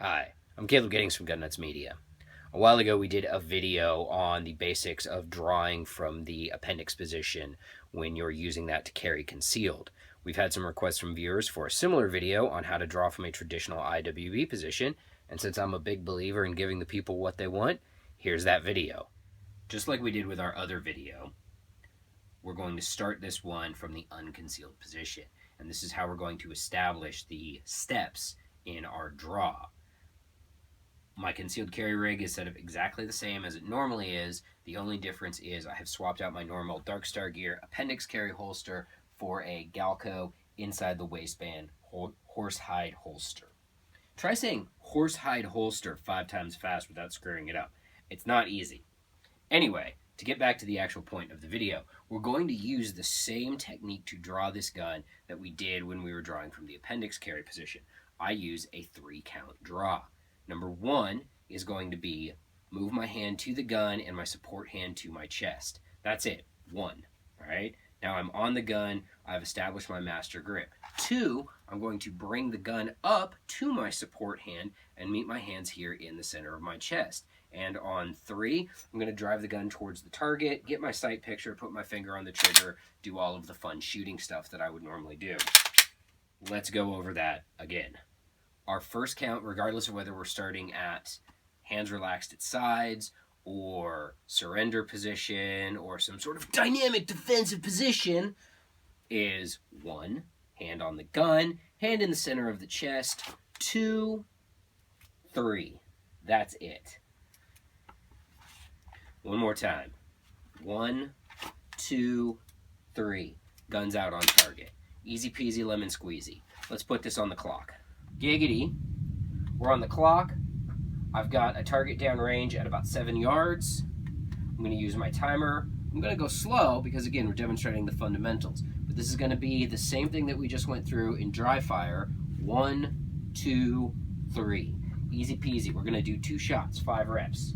Hi, I'm Caleb Giddings from Gun Nuts Media. A while ago, we did a video on the basics of drawing from the appendix position when you're using that to carry concealed. We've had some requests from viewers for a similar video on how to draw from a traditional IWB position, and since I'm a big believer in giving the people what they want, here's that video. Just like we did with our other video, we're going to start this one from the unconcealed position, and this is how we're going to establish the steps in our draw. My concealed carry rig is set up exactly the same as it normally is. The only difference is I have swapped out my normal Dark Star Gear appendix carry holster for a Galco inside the waistband horsehide holster. Try saying horsehide holster 5 times fast without screwing it up. It's not easy. Anyway, to get back to the actual point of the video, we're going to use the same technique to draw this gun that we did when we were drawing from the appendix carry position. I use a 3-count draw. Number 1 is going to be move my hand to the gun and my support hand to my chest. That's it. 1. All right. Now I'm on the gun. I've established my master grip. 2, I'm going to bring the gun up to my support hand and meet my hands here in the center of my chest. And on 3, I'm going to drive the gun towards the target, get my sight picture, put my finger on the trigger, do all of the fun shooting stuff that I would normally do. Let's go over that again. Our first count, regardless of whether we're starting at hands relaxed at sides or surrender position or some sort of dynamic defensive position, is 1, hand on the gun, hand in the center of the chest, 2, 3. That's it. One more time. 1, 2, 3. Guns out on target. Easy peasy lemon squeezy. Let's put this on the clock. Giggity. We're on the clock. I've got a target down range at about 7 yards. I'm going to use my timer. I'm going to go slow because, again, we're demonstrating the fundamentals. But this is going to be the same thing that we just went through in dry fire. 1, 2, 3. Easy peasy. We're going to do 2 shots, 5 reps.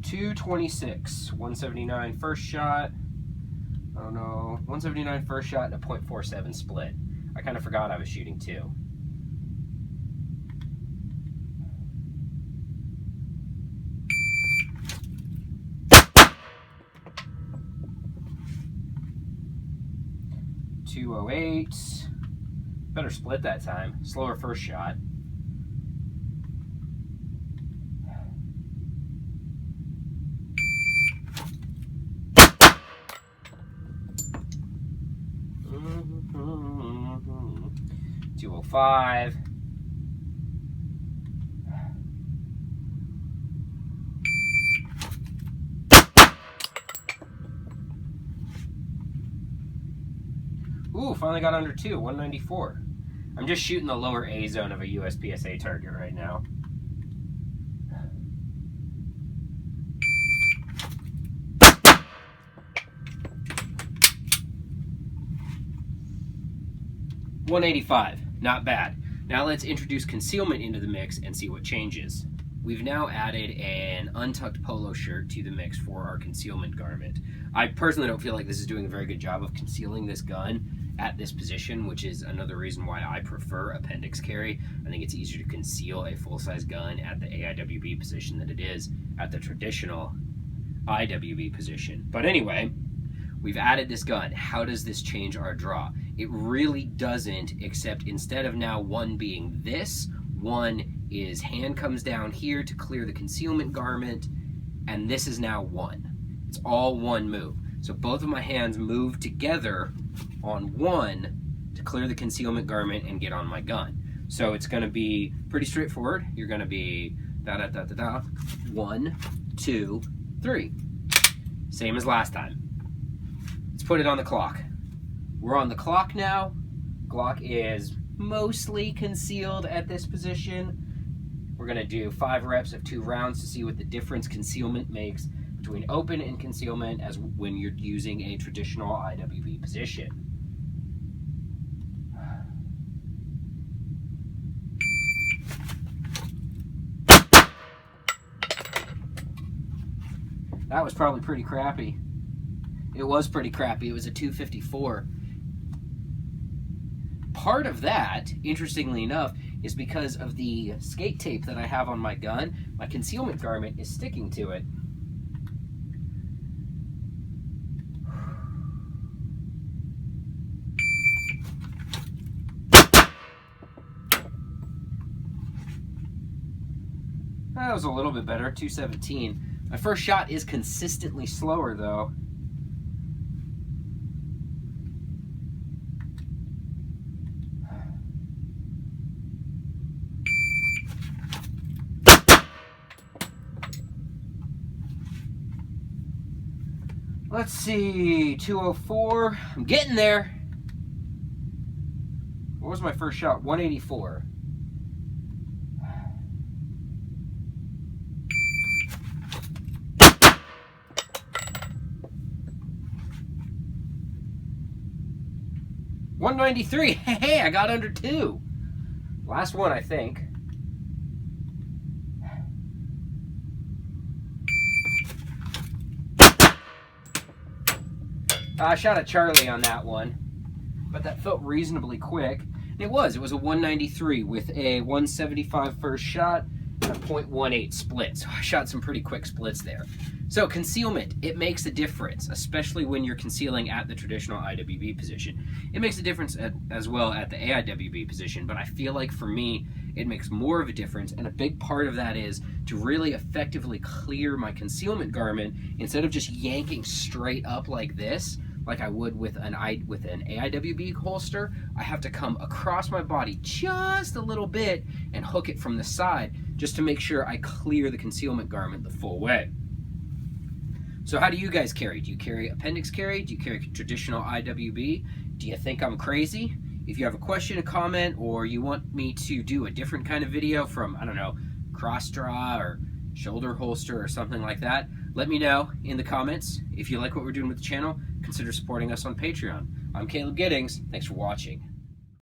.226, 179 first shot. Oh no, 179 first shot and a .47 split. I kind of forgot I was shooting 2. .208. Better split that time. Slower first shot. .205. Ooh, finally got under 2, 194. I'm just shooting the lower A zone of a USPSA target right now. .185, not bad. Now let's introduce concealment into the mix and see what changes. We've now added an untucked polo shirt to the mix for our concealment garment. I personally don't feel like this is doing a very good job of concealing this gun at this position, which is another reason why I prefer appendix carry. I think it's easier to conceal a full-size gun at the AIWB position than it is at the traditional IWB position. But anyway, we've added this gun. How does this change our draw? It really doesn't, except instead of now 1 being this, 1 is hand comes down here to clear the concealment garment, and this is now 1. It's all 1 move. So both of my hands move together on 1 to clear the concealment garment and get on my gun. So it's going to be pretty straightforward. You're going to be da-da-da-da-da, 1, 2, 3. Same as last time. Let's put it on the clock. We're on the clock now. Glock is mostly concealed at this position. We're going to do 5 reps of 2 rounds to see what the difference concealment makes between open and concealment as when you're using a traditional IWB position. That was probably pretty crappy. It was pretty crappy. It was a 254. Part of that, interestingly enough, is because of the skate tape that I have on my gun. My concealment garment is sticking to it. That was a little bit better, 217. My first shot is consistently slower, though. Let's see, 204. I'm getting there. What was my first shot? 184. $193. Hey, I got under 2. Last one, I think. I shot a Charlie on that one, but that felt reasonably quick. And it was a 193 with a 175 first shot and a .18 split. So I shot some pretty quick splits there. So concealment, it makes a difference, especially when you're concealing at the traditional IWB position. It makes a difference as well at the AIWB position, but I feel like for me, it makes more of a difference, and a big part of that is to really effectively clear my concealment garment instead of just yanking straight up like this, like I would with an AIWB holster. I have to come across my body just a little bit and hook it from the side just to make sure I clear the concealment garment the full way. So how do you guys carry? Do you carry appendix carry? Do you carry traditional IWB? Do you think I'm crazy? If you have a question, a comment, or you want me to do a different kind of video from, I don't know, cross draw or shoulder holster or something like that, let me know in the comments. If you like what we're doing with the channel, consider supporting us on Patreon. I'm Caleb Giddings. Thanks for watching.